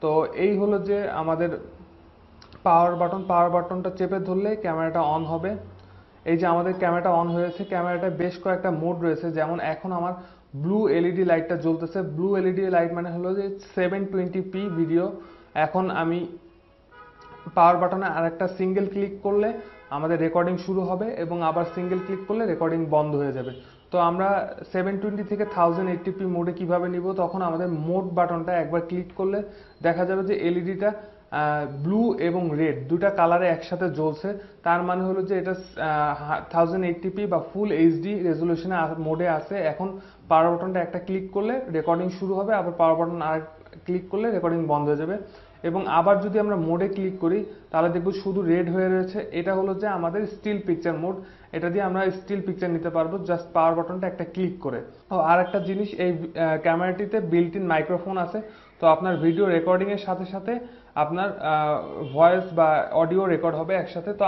তো এই হলো যে আমাদের পাওয়ার বাটনটা চেপে ধরলে ক্যামেরাটা অন হবে। এই যে আমাদের ক্যামেরাটা অন হয়েছে, ক্যামেরাটা বেশ কয়েকটা মোড রয়েছে, যেমন এখন আমার ব্লু এলইডি লাইটটা জ্বলতেছে। ব্লু এলইডি লাইট মানে হলো যে 720p ভিডিও। এখন আমি পাওয়ার বাটনে আরেকটা সিঙ্গেল ক্লিক করলে আমাদের রেকর্ডিং শুরু হবে এবং আবার সিঙ্গেল ক্লিক করলে রেকর্ডিং বন্ধ হয়ে যাবে। তো আমরা 720 থেকে 1080p মোডে কিভাবে নিব, তখন আমাদের মোড বাটনটা একবার ক্লিক করলে দেখা যাবে যে এলইডিটা ব্লু এবং রেড দুটা কালারে একসাথে জ্বলছে। তার মানে হলো যে এটা 1080p বা ফুল এইচডি রেজলিউশনে মোডে আছে। এখন পাওয়ার বাটনটা একটা ক্লিক করলে রেকর্ডিং শুরু হবে, আবার পাওয়ার বাটন আর ক্লিক করলে রেকর্ডিং বন্ধ হয়ে যাবে। এবং আবার যদি আমরা মোডে ক্লিক করি তাহলে দেখব শুধু রেড হয়ে রয়েছে। এটা হলো যে আমাদের স্টিল পিকচার মোড। এটা দিয়ে আমরা স্টিল পিকচার নিতে পারবো জাস্ট পাওয়ার বাটনটা একটা ক্লিক করে। তো আর একটা জিনিস, এই ক্যামেরাটিতে বিল্ট ইন মাইক্রোফোন আছে। তো আপনার ভিডিও রেকর্ডিং এর সাথে সাথে আপনার ভয়েস বা অডিও রেকর্ড হবে একসাথে। তো